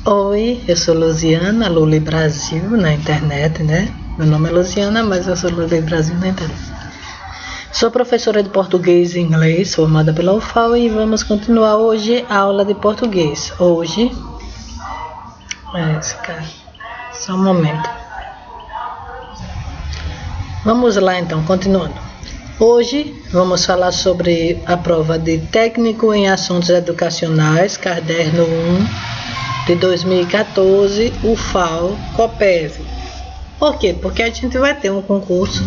Oi, eu sou Luziana, Luli Brasil na internet, né? Meu nome é Luziana, mas eu sou Luli Brasil na internet. Sou professora de português e inglês, formada pela UFAL, e vamos continuar hoje a aula de português. Hoje, só um momento. Vamos lá então, continuando. Hoje vamos falar sobre a prova de Técnico em Assuntos Educacionais, Caderno 1, de 2014, UFAL, COPEV. Por quê? Porque a gente vai ter um concurso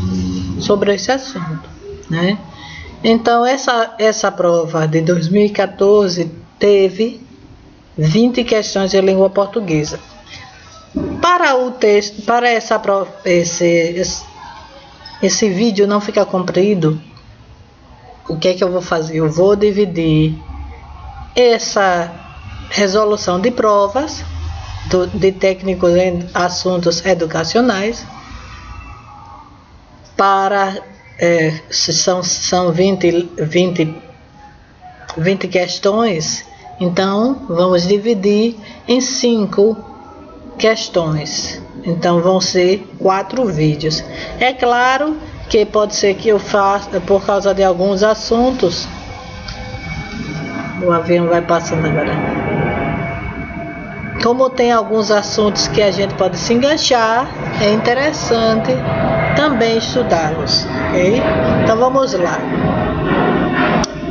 sobre esse assunto, né? Então, essa prova de 2014 teve 20 questões de língua portuguesa. Para o texto, para essa prova, esse vídeo não ficar comprido, o que é que eu vou fazer? Eu vou dividir essa resolução de provas de técnicos em assuntos educacionais para são 20 questões, então vamos dividir em 5 questões, então vão ser 4 vídeos. É claro que pode ser que eu faça, por causa de alguns assuntos, o avião vai passando agora. Como tem alguns assuntos que a gente pode se enganchar, é interessante também estudá-los, ok? Então vamos lá.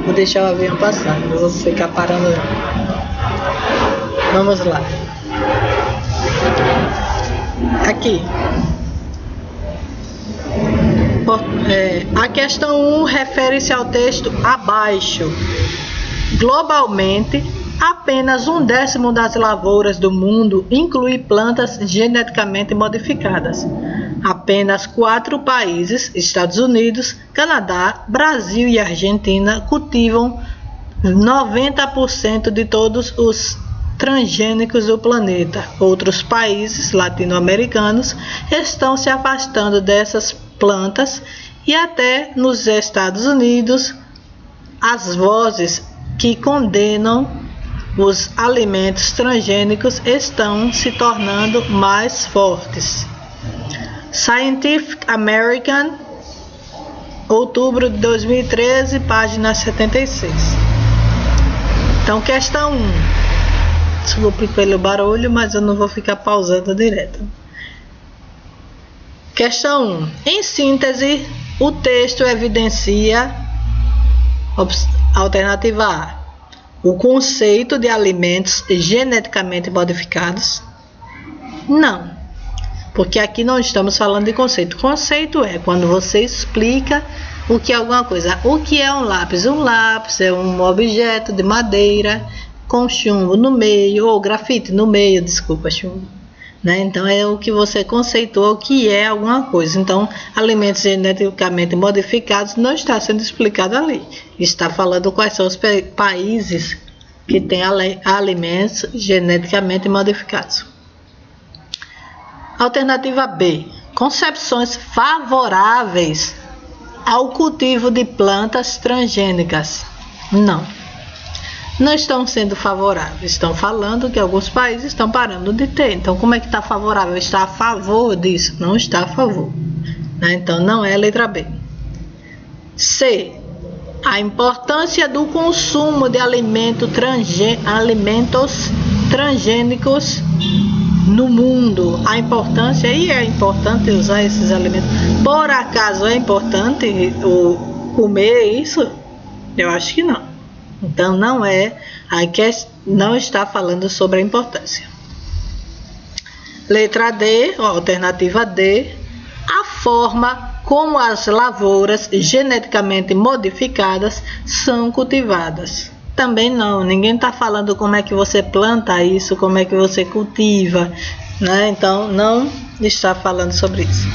Vou deixar o avião passar, não vou ficar parando. Vamos lá. Aqui. A questão 1 refere-se ao texto abaixo. Globalmente, apenas 1/10 das lavouras do mundo inclui plantas geneticamente modificadas. Apenas 4 países, Estados Unidos, Canadá, Brasil e Argentina, cultivam 90% de todos os transgênicos do planeta. Outros países latino-americanos estão se afastando dessas plantas e até nos Estados Unidos as vozes que condenam os alimentos transgênicos estão se tornando mais fortes. Scientific American, outubro de 2013, página 76. Então, questão 1. Desculpe pelo barulho, mas eu não vou ficar pausando direto. Questão 1. Em síntese, o texto evidencia alternativa A, o conceito de alimentos geneticamente modificados? Não, porque aqui não estamos falando de conceito. Conceito é quando você explica o que é alguma coisa. O que é um lápis? Um lápis é um objeto de madeira com chumbo no meio, ou grafite no meio, desculpa, chumbo. Né? Então é o que você conceitua o que é alguma coisa. Então, alimentos geneticamente modificados não está sendo explicado ali. Está falando quais são os países que têm alimentos geneticamente modificados. Alternativa B. Concepções favoráveis ao cultivo de plantas transgênicas. Não estão sendo favoráveis. Estão falando que alguns países estão parando de ter. Então, como é que está favorável? Está a favor disso? Não está a favor. Né? Então, não é a letra B. C. A importância do consumo de alimentos transgênicos no mundo. A importância, e é importante usar esses alimentos. Por acaso é importante comer isso? Eu acho que não. Então, não está falando sobre a importância. Letra D, alternativa D, a forma como as lavouras geneticamente modificadas são cultivadas. Também não, ninguém está falando como é que você planta isso, como é que você cultiva, né? Então, não está falando sobre isso.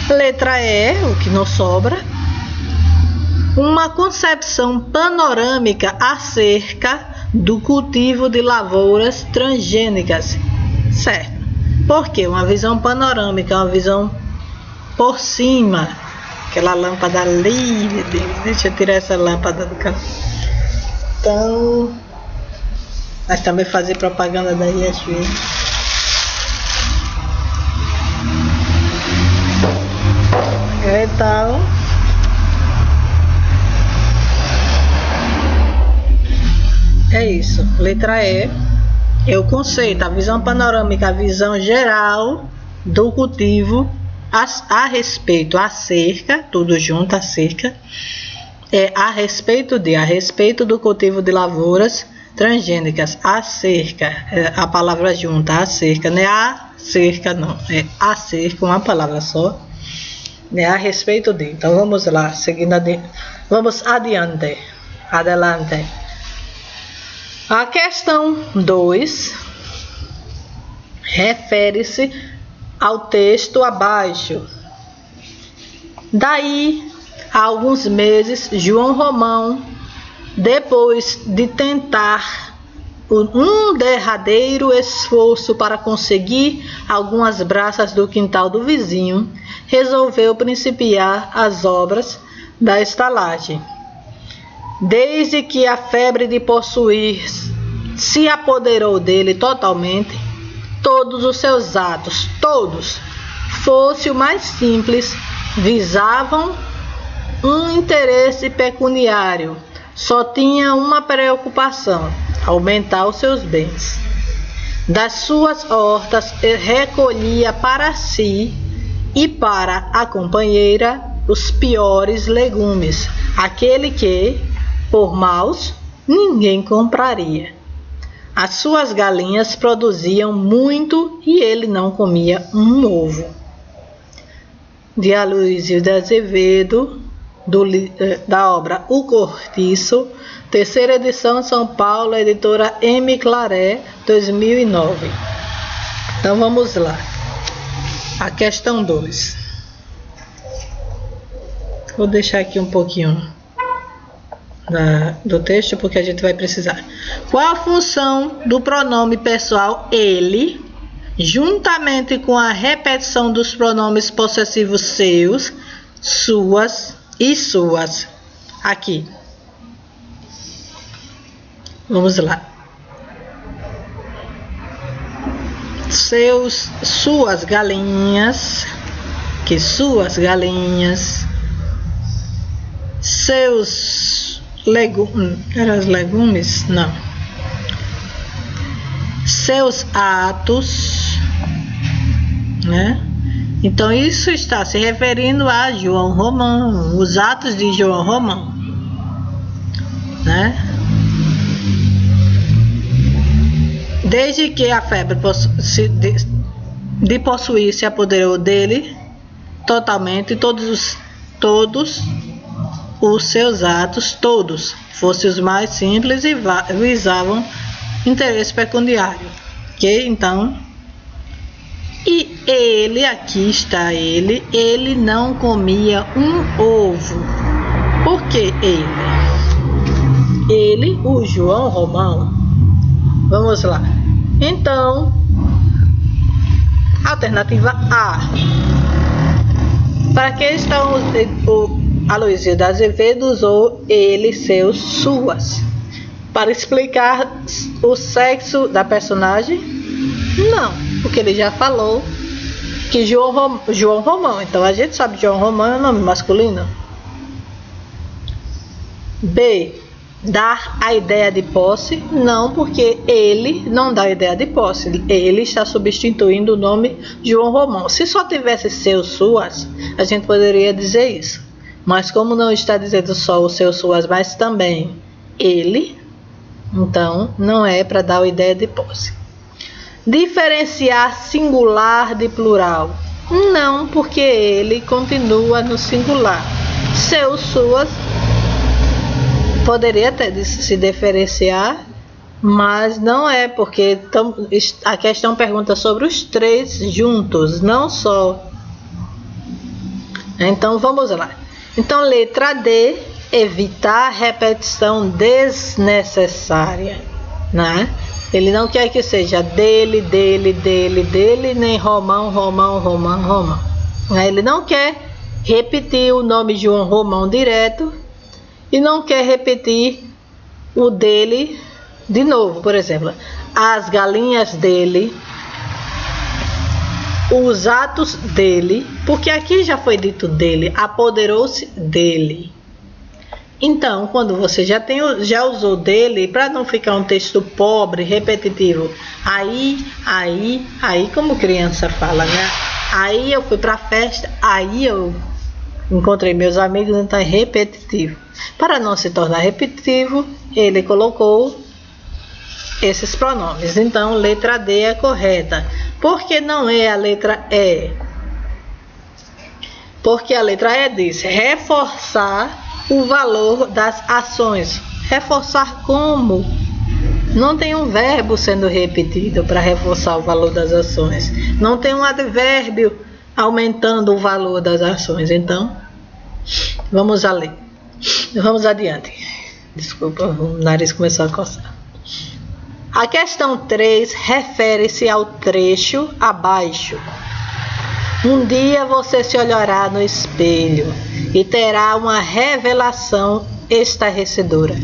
Letra E, o que não sobra, uma concepção panorâmica acerca do cultivo de lavouras transgênicas. Certo. Por quê? Uma visão panorâmica, uma visão por cima. Aquela lâmpada ali, deixa eu tirar essa lâmpada do canto. Então, Mas também fazer propaganda da ISV. Então, é isso. Letra E é o conceito, a visão panorâmica, a visão geral do cultivo a respeito, acerca, tudo junto, acerca, a respeito do cultivo de lavouras transgênicas, acerca, a palavra junta, acerca, não é acerca não, é acerca, uma palavra só, a respeito de. Então vamos lá, seguindo vamos adelante. A questão 2 refere-se ao texto abaixo. Daí a alguns meses, João Romão, depois de tentar um derradeiro esforço para conseguir algumas braças do quintal do vizinho, resolveu principiar as obras da estalagem. Desde que a febre de possuir se apoderou dele totalmente, todos os seus atos, todos, fosse o mais simples, visavam um interesse pecuniário. Só tinha uma preocupação: aumentar os seus bens. Das suas hortas recolhia para si e para a companheira os piores legumes, aquele que, por maus, ninguém compraria. As suas galinhas produziam muito e ele não comia um ovo. De Aloysio de Azevedo, da obra O Cortiço, terceira edição, São Paulo, editora M. Claré, 2009. Então vamos lá. A questão 2. Vou deixar aqui um pouquinho do texto, porque a gente vai precisar. Qual a função do pronome pessoal ele, juntamente com a repetição dos pronomes possessivos seus, suas e suas? Aqui. Vamos lá. Suas galinhas, que suas galinhas, seus legumes, não. Seus atos, né? Então isso está se referindo a João Romão, os atos de João Romão, né? Desde que a febre de possuir se apoderou dele totalmente, todos os seus atos, todos, fossem os mais simples e visavam interesse pecuniário. Ok? Então, e ele, aqui está ele não comia um ovo. Por que ele? Ele, o João Romão. Vamos lá. Então, alternativa A. Para que estão o Aloysio de Azevedo usou ele, seus, suas? Para explicar o sexo da personagem? Não, porque ele já falou que João Romão. Então a gente sabe que João Romão é um nome masculino. B. Dar a ideia de posse? Não, porque ele não dá a ideia de posse. Ele está substituindo o nome João Romão. Se só tivesse seus, suas, a gente poderia dizer isso. Mas como não está dizendo só o seus, suas, mas também ele, então não é para dar a ideia de posse. Diferenciar singular de plural? Não, porque ele continua no singular. Seus, suas, poderia até se diferenciar, mas não é, porque a questão pergunta sobre os três juntos, não só. Então vamos lá. Então letra D, evitar repetição desnecessária, né? Ele não quer que seja dele, nem Romão. Ele não quer repetir o nome João Romão direto e não quer repetir o dele de novo, por exemplo, as galinhas dele, os atos dele, porque aqui já foi dito dele, apoderou-se dele. Então, quando você já usou dele, para não ficar um texto pobre, repetitivo, aí, como criança fala, né? Aí eu fui para a festa, aí eu encontrei meus amigos, então é repetitivo. Para não se tornar repetitivo, ele colocou esses pronomes. Então, letra D é correta. Por que não é a letra E? Porque a letra E diz reforçar o valor das ações. Reforçar como? Não tem um verbo sendo repetido para reforçar o valor das ações. Não tem um advérbio aumentando o valor das ações. Então, vamos a ler. Vamos adiante. Desculpa, o nariz começou a coçar. A questão 3 refere-se ao trecho abaixo. Um dia você se olhará no espelho e terá uma revelação estarrecedora.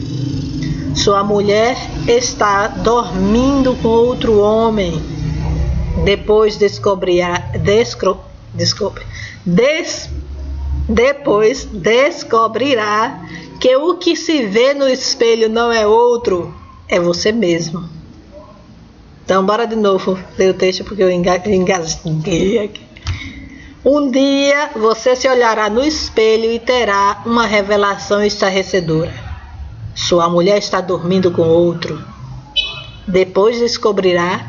Sua mulher está dormindo com outro homem. Depois descobrirá que o que se vê no espelho não é outro, é você mesmo. Então, bora de novo ler o texto porque eu engasguei aqui. Um dia você se olhará no espelho e terá uma revelação estarrecedora. Sua mulher está dormindo com outro. Depois descobrirá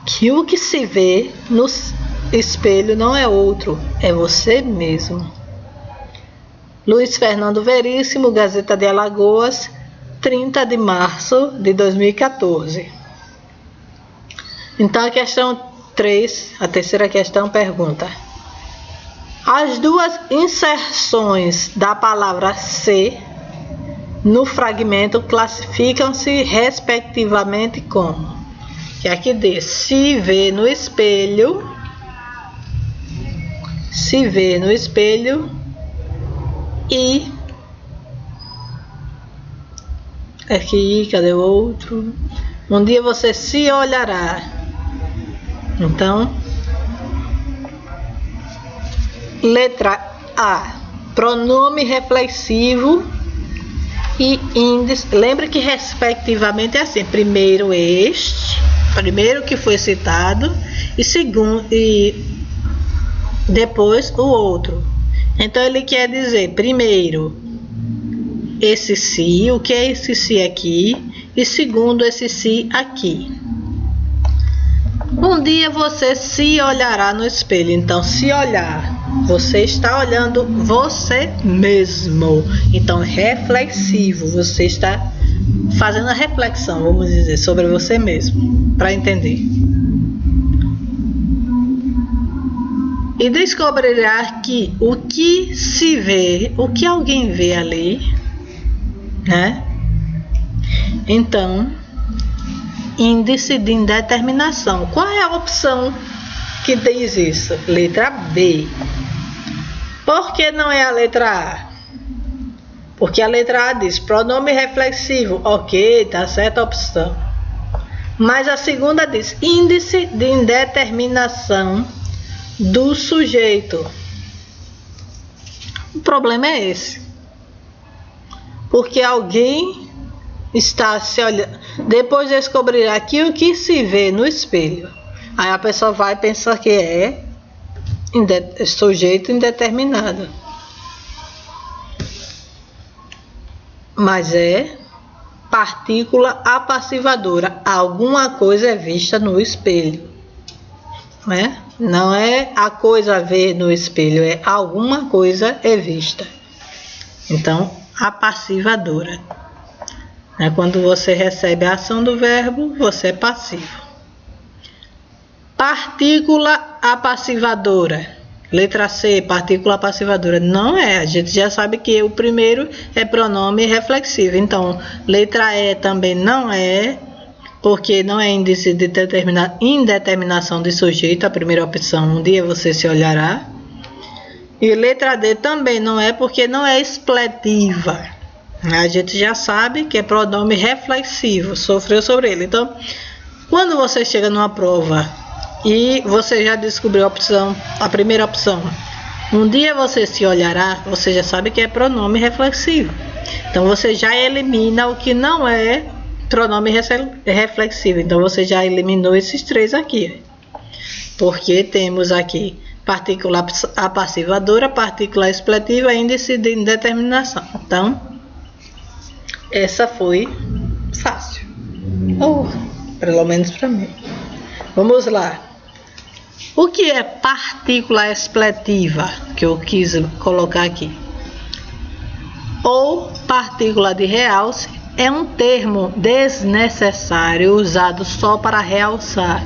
que o que se vê no espelho não é outro, é você mesmo. Luiz Fernando Veríssimo, Gazeta de Alagoas, 30 de março de 2014. Então a questão 3, a terceira questão, pergunta: as duas inserções da palavra se no fragmento classificam-se respectivamente como? Que aqui diz se vê no espelho, e aqui, cadê o outro? Um dia você se olhará. Então, letra A, pronome reflexivo e índice. Lembre que respectivamente é assim: primeiro este, primeiro que foi citado, e segundo, e depois o outro. Então ele quer dizer primeiro esse si, o que é esse si aqui, e segundo esse si aqui. Um dia você se olhará no espelho. Então, se olhar, você está olhando você mesmo. Então, reflexivo, você está fazendo a reflexão, vamos dizer, sobre você mesmo, para entender. E descobrirá que o que se vê, o que alguém vê ali, né? Então, índice de indeterminação. Qual é a opção que diz isso? Letra B. Por que não é a letra A? Porque a letra A diz pronome reflexivo. Ok, tá certa a opção. Mas a segunda diz índice de indeterminação do sujeito. O problema é esse. Porque alguém está se olhando, depois descobrirá aquilo que se vê no espelho. Aí a pessoa vai pensar que é sujeito indeterminado. Mas é partícula apassivadora. Alguma coisa é vista no espelho, né? Não é a coisa a ver no espelho, é alguma coisa é vista. Então, apassivadora. Quando você recebe a ação do verbo, você é passivo. Partícula apassivadora. Letra C, partícula apassivadora. Não é, a gente já sabe que o primeiro é pronome reflexivo. Então, letra E também não é, porque não é índice de indeterminação de sujeito, a primeira opção, um dia você se olhará. E letra D também não é, porque não é expletiva. A gente já sabe que é pronome reflexivo, sofreu sobre ele. Então, quando você chega numa prova e você já descobriu a primeira opção, um dia você se olhará, você já sabe que é pronome reflexivo. Então, você já elimina o que não é pronome reflexivo. Então, você já eliminou esses três aqui. Porque temos aqui partícula apassivadora, partícula expletiva e índice de indeterminação. Então, essa foi fácil. Ou, pelo menos para mim. Vamos lá. O que é partícula expletiva? Que eu quis colocar aqui. Ou partícula de realce é um termo desnecessário usado só para realçar.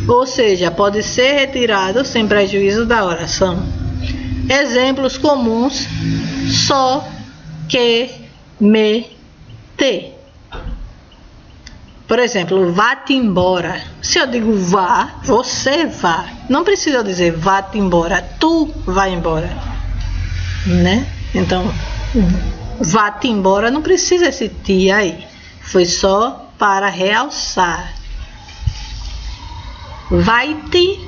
Ou seja, pode ser retirado sem prejuízo da oração. Exemplos comuns: só, que, me, te. Por exemplo, vá-te embora. Se eu digo vá, você vá. Não precisa dizer vá-te embora, tu vai embora, né? Então, vá-te embora não precisa esse ti aí. Foi só para realçar. Vai-te,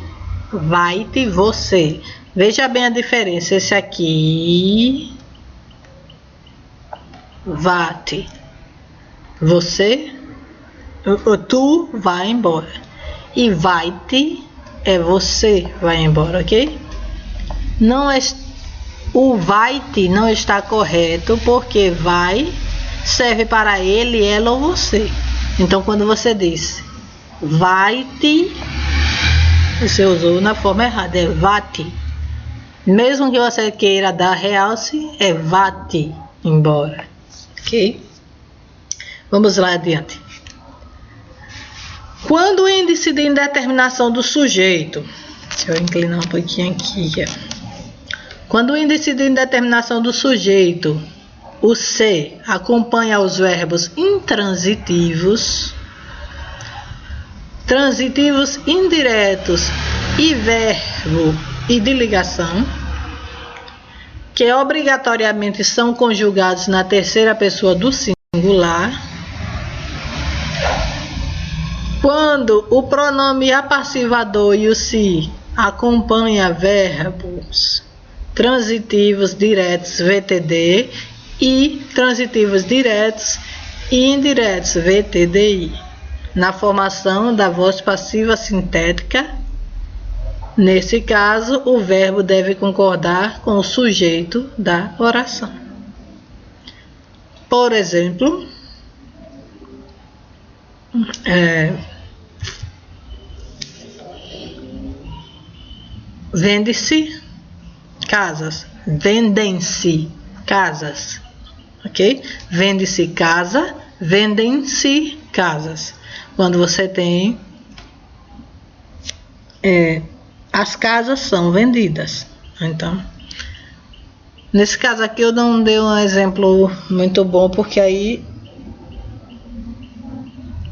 vai-te você. Veja bem a diferença. Esse aqui, vá-te, você, tu vai embora. E vai-te é você vai embora, ok? Não é, o vai-te não está correto, porque vai serve para ele, ela ou você. Então, quando você diz vai-te, você usou na forma errada, é vá-te. Mesmo que você queira dar realce, é vá-te embora, ok? Vamos lá adiante. Quando o índice de indeterminação do sujeito, deixa eu inclinar um pouquinho aqui, quando o índice de indeterminação do sujeito, o C, acompanha os verbos intransitivos, transitivos indiretos e verbo e de ligação, que obrigatoriamente são conjugados na terceira pessoa do singular, quando o pronome apassivador e o se acompanha verbos transitivos diretos VTD e transitivos diretos e indiretos VTDI, na formação da voz passiva sintética. Nesse caso, o verbo deve concordar com o sujeito da oração. Por exemplo, vende-se casas, vendem-se casas, ok? Vende-se casa, vendem-se casas. Quando você tem as casas são vendidas. Então, nesse caso aqui eu não dei um exemplo muito bom, porque aí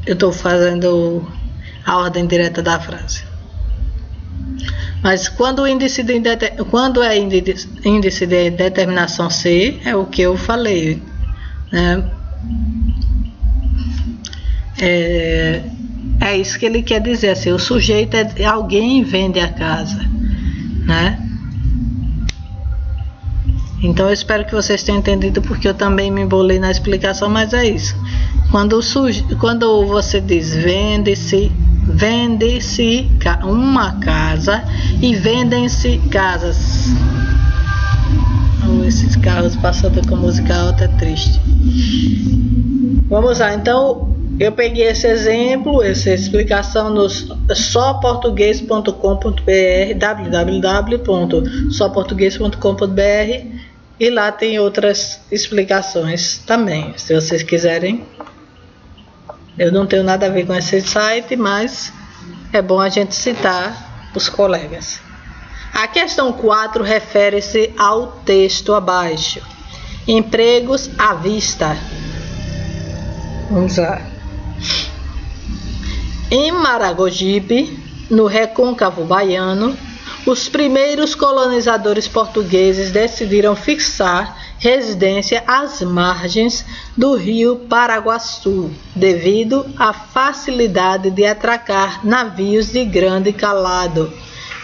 eu estou fazendo a ordem direta da frase. Mas quando o índice de índice de determinação C, é o que eu falei, né? É isso que ele quer dizer, assim, o sujeito é alguém vende a casa, né? Então eu espero que vocês tenham entendido, porque eu também me embolei na explicação, mas é isso. Quando você diz vende-se uma casa e vendem-se casas. Esses carros passando com música alta é triste. Vamos lá, então eu peguei esse exemplo, essa explicação no soportuguês.com.br, www.soportuguês.com.br, e lá tem outras explicações também, se vocês quiserem. Eu não tenho nada a ver com esse site, mas é bom a gente citar os colegas. A questão 4 refere-se ao texto abaixo. Empregos à vista. Vamos lá. Em Maragogipe, no Recôncavo Baiano, os primeiros colonizadores portugueses decidiram fixar residência às margens do rio Paraguaçu, devido à facilidade de atracar navios de grande calado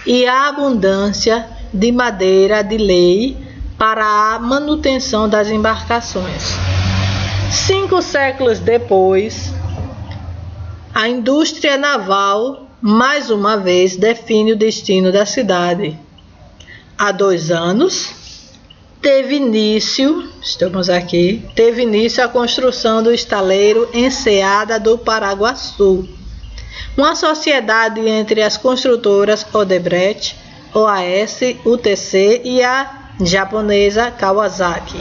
e à abundância de madeira de lei para a manutenção das embarcações. 5 séculos depois, a indústria naval mais uma vez define o destino da cidade. Há 2 anos, teve início a construção do estaleiro Enseada do Paraguaçu, uma sociedade entre as construtoras Odebrecht, OAS, UTC e a japonesa Kawasaki.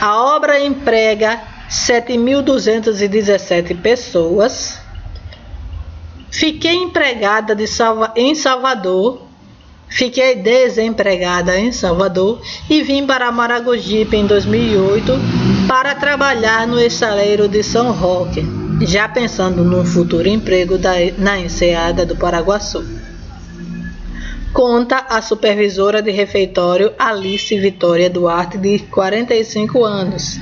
A obra emprega 7.217 pessoas. Fiquei desempregada em Salvador e vim para Maragogipe em 2008 para trabalhar no estaleiro de São Roque, já pensando num futuro emprego na Enseada do Paraguaçu. Conta a supervisora de refeitório Alice Vitória Duarte, de 45 anos,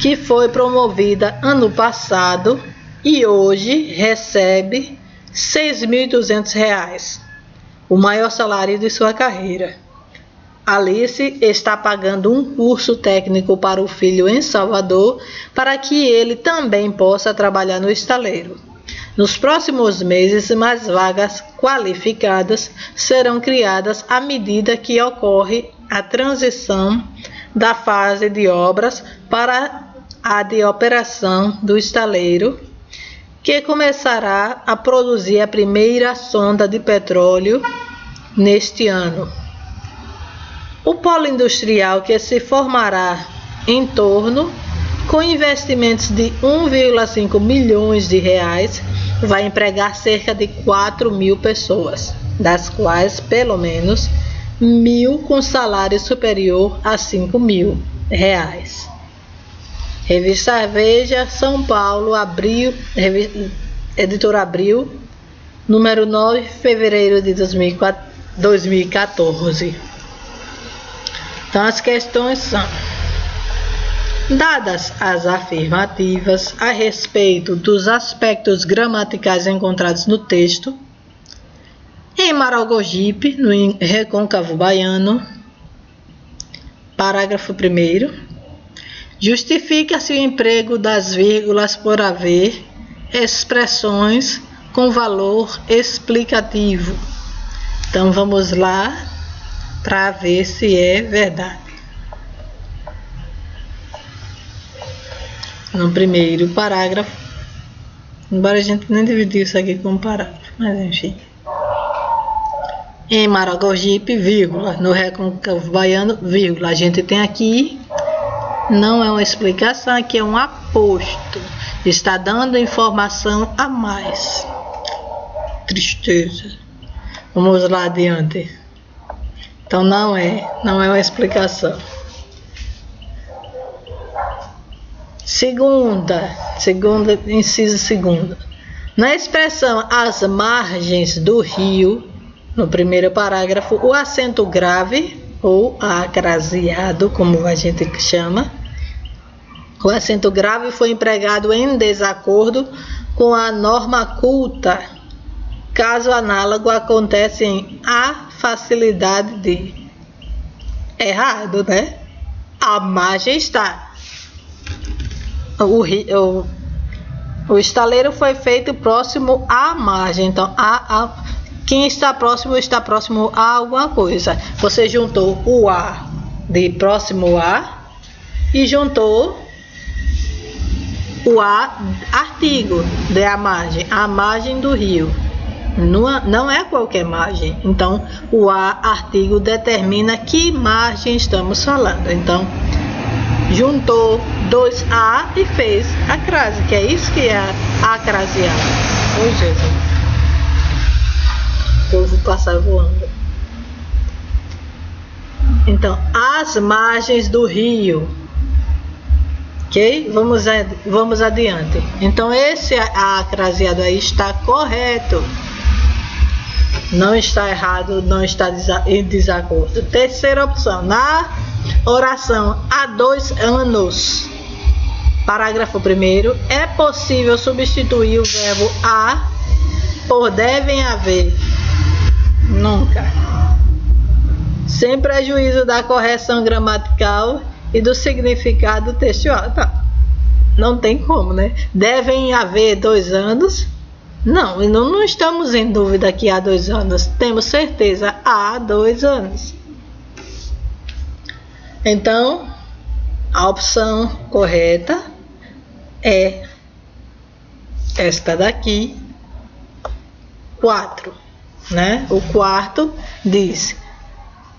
que foi promovida ano passado e hoje recebe R$ 6.200, o maior salário de sua carreira. Alice está pagando um curso técnico para o filho em Salvador para que ele também possa trabalhar no estaleiro. Nos próximos meses, mais vagas qualificadas serão criadas à medida que ocorre a transição da fase de obras para a de operação do estaleiro, que começará a produzir a primeira sonda de petróleo neste ano. O polo industrial, que se formará em torno, com investimentos de 1,5 milhões de reais, vai empregar cerca de 4.000 pessoas, das quais pelo menos 1.000 com salário superior a 5.000 reais. Revista Veja, São Paulo, Editora Abril, número 9 de fevereiro de 2014. Então, as questões são: dadas as afirmativas a respeito dos aspectos gramaticais encontrados no texto, em Maragogipe, no Recôncavo Baiano, parágrafo 1º, justifica-se o emprego das vírgulas por haver expressões com valor explicativo. Então, vamos lá para ver se é verdade. No primeiro parágrafo, embora a gente nem dividiu isso aqui como parágrafo, mas enfim. Em Maragogipe, vírgula, no Recôncavo Baiano, vírgula. A gente tem aqui, não é uma explicação, aqui é um aposto. Está dando informação a mais. Tristeza. Vamos lá adiante. Então não é uma explicação. Inciso segundo. Na expressão às margens do rio, no primeiro parágrafo, o acento grave, ou acraseado, como a gente chama, o acento grave foi empregado em desacordo com a norma culta. Caso análogo acontece em a facilidade de. Errado, né? A margem está. O estaleiro foi feito próximo à margem. Então, quem está próximo a alguma coisa. Você juntou o a de próximo a e juntou o a artigo de a margem do rio. Não é qualquer margem. Então, o a artigo determina que margem estamos falando. Então, juntou 2a e fez a crase, que é isso que é acrasear. Oi, Jesus. O povo passa voando. Então, as margens do rio. Ok? Vamos adiante. Então, esse acraseado aí está correto. Não está errado, não está em desacordo. Terceira opção, na oração há 2 anos, parágrafo 1º, é possível substituir o verbo há por devem haver. Nunca. Sem prejuízo da correção gramatical e do significado textual. Tá. Não tem como, né? Devem haver 2 anos. Não, não estamos em dúvida que há 2 anos. Temos certeza, há 2 anos. Então, a opção correta é esta daqui, 4, né? O quarto diz: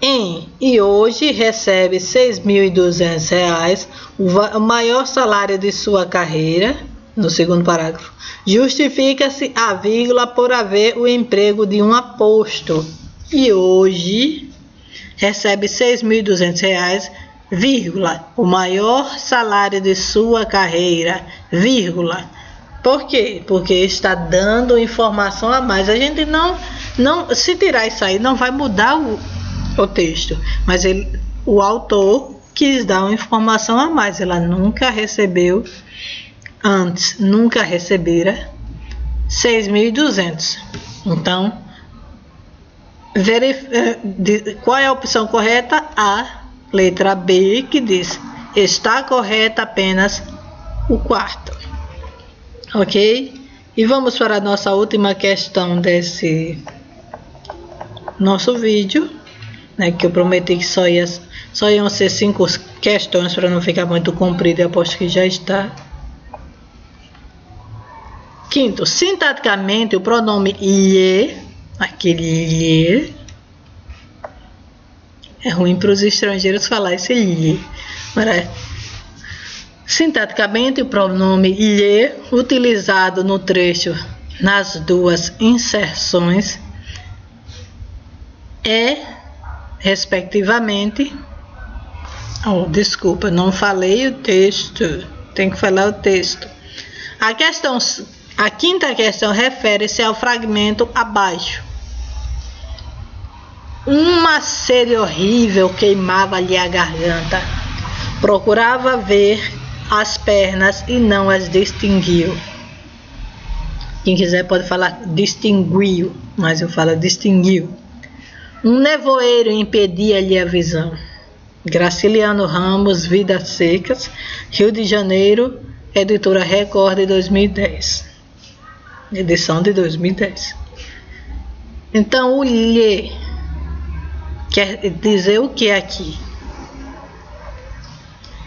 em e hoje recebe R$ 6.200, o maior salário de sua carreira. No segundo parágrafo, justifica-se a vírgula por haver o emprego de um aposto. E hoje recebe R$ 6.200, vírgula, o maior salário de sua carreira, vírgula. Por quê? Porque está dando informação a mais. A gente não se tirar isso aí, não vai mudar o texto. Mas o autor quis dar uma informação a mais. Ela nunca recebeu, antes nunca recebera 6.200. Então, qual é a opção correta? A letra B, que diz: está correta apenas o quarto. Ok? E vamos para a nossa última questão desse nosso vídeo, né, que eu prometi que só iam ser 5 questões para não ficar muito comprido, e aposto que já está. Quinto, sintaticamente o pronome lhe, aquele lhe, é ruim para os estrangeiros falar esse lhe, sintaticamente o pronome lhe, utilizado no trecho nas 2 inserções, é, respectivamente, desculpa, não falei o texto, tem que falar o texto. A quinta questão refere-se ao fragmento abaixo. Uma sede horrível queimava-lhe a garganta. Procurava ver as pernas e não as distinguiu. Quem quiser pode falar distinguiu, mas eu falo distinguiu. Um nevoeiro impedia-lhe a visão. Graciliano Ramos, Vidas Secas, Rio de Janeiro, Editora Record de 2010. Edição de 2010. Então, o lhe quer dizer o que aqui?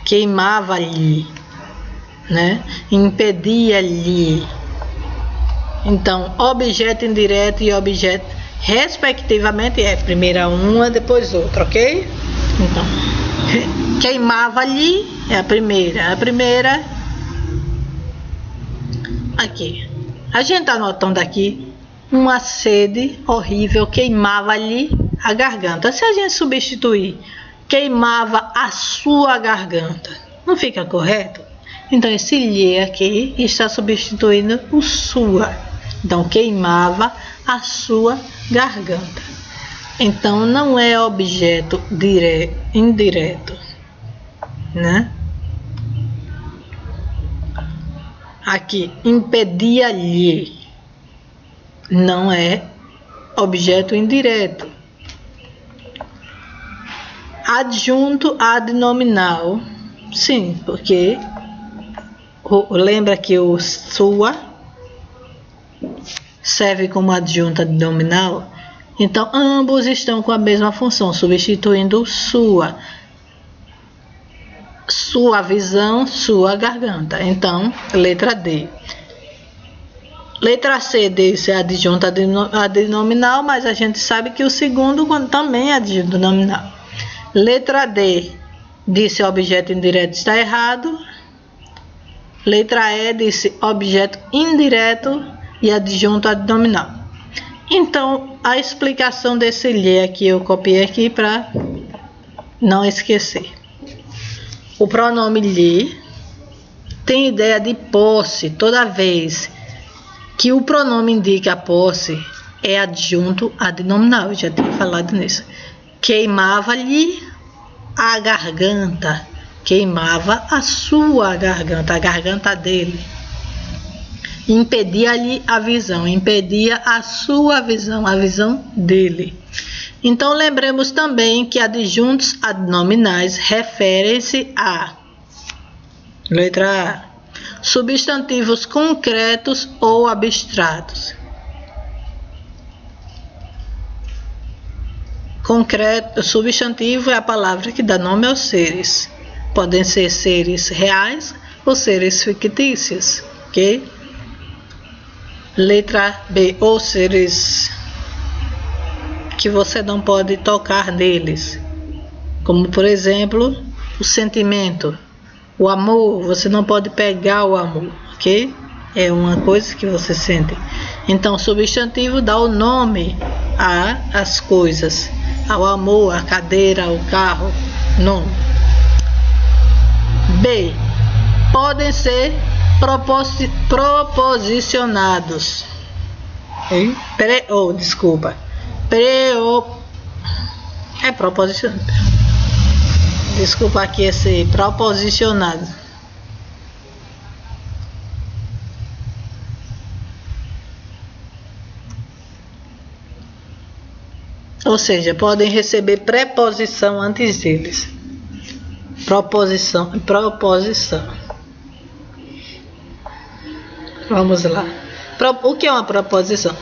Queimava-lhe, né? Impedia-lhe. Então, objeto indireto e objeto, respectivamente, primeira uma, depois outra, ok? Então, queimava-lhe é a primeira. A primeira, aqui. A gente está anotando aqui, uma sede horrível queimava-lhe a garganta. Se a gente substituir, queimava a sua garganta, não fica correto? Então, esse lhe aqui está substituindo o sua. Então, queimava a sua garganta. Então, não é objeto indireto, né? Aqui, impedia-lhe, não é objeto indireto. Adjunto ad nominal, sim, porque lembra que o sua serve como adjunto ad nominal? Então, ambos estão com a mesma função, substituindo sua. Sua visão, sua garganta. Então, letra D. Letra C diz é adjunto ad nominal, mas a gente sabe que o segundo também é adjunto nominal. Letra D disse objeto indireto está errado. Letra E disse objeto indireto e adjunto ad nominal. Então, a explicação desse lhe aqui eu copiei aqui para não esquecer. O pronome lhe tem ideia de posse. Toda vez que o pronome indica a posse, é adjunto adnominal, eu já tinha falado nisso. Queimava-lhe a garganta, queimava a sua garganta, a garganta dele. Impedia-lhe a visão, impedia a sua visão, a visão dele. Então, lembremos também que adjuntos adnominais referem-se a, letra A, substantivos concretos ou abstratos. Concreto, substantivo é a palavra que dá nome aos seres. Podem ser seres reais ou seres fictícios, ok? Letra B, ou seres que você não pode tocar neles, como por exemplo, o sentimento, o amor, você não pode pegar o amor, ok? É uma coisa que você sente. Então, substantivo dá o nome às coisas, ao amor, à cadeira, ao carro, nome. B, podem ser proposicionados. Proposicionado. Desculpa aqui esse proposicionado. Ou seja, podem receber preposição antes deles. Proposição. Vamos lá. O que é uma proposição?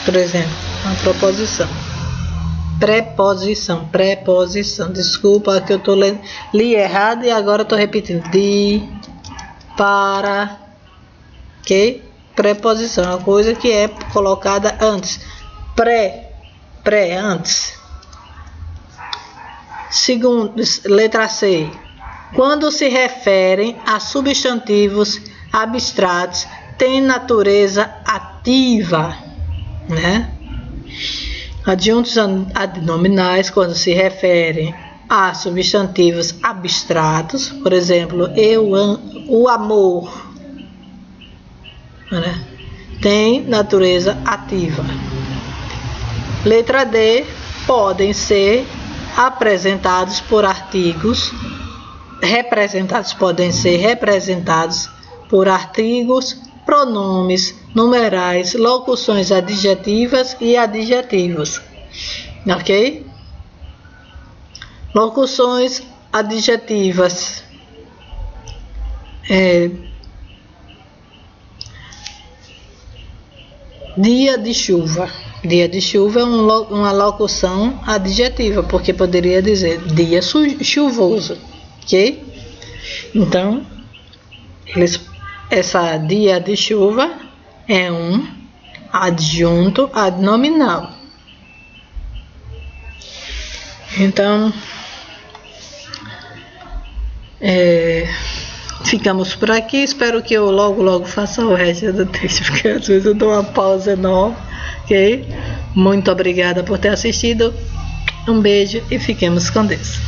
Por exemplo, uma proposição. Preposição. Desculpa que eu li errado e agora estou repetindo. De, para, ok? Preposição, uma coisa que é colocada antes. Antes. Segundo, letra C. Quando se referem a substantivos abstratos, tem natureza ativa, né? Adjuntos adnominais, quando se referem a substantivos abstratos, por exemplo, o amor, né? Tem natureza ativa. Letra D, podem ser apresentados por artigos, podem ser representados por artigos, pronomes, numerais, locuções adjetivas e adjetivos, ok? Locuções adjetivas, dia de chuva. Dia de chuva é uma locução adjetiva, porque poderia dizer dia chuvoso, ok? Então, essa dia de chuva é um adjunto adnominal. Então, ficamos por aqui. Espero que eu logo faça o resto do texto, porque às vezes eu dou uma pausa enorme, ok? Muito obrigada por ter assistido. Um beijo e fiquemos com Deus.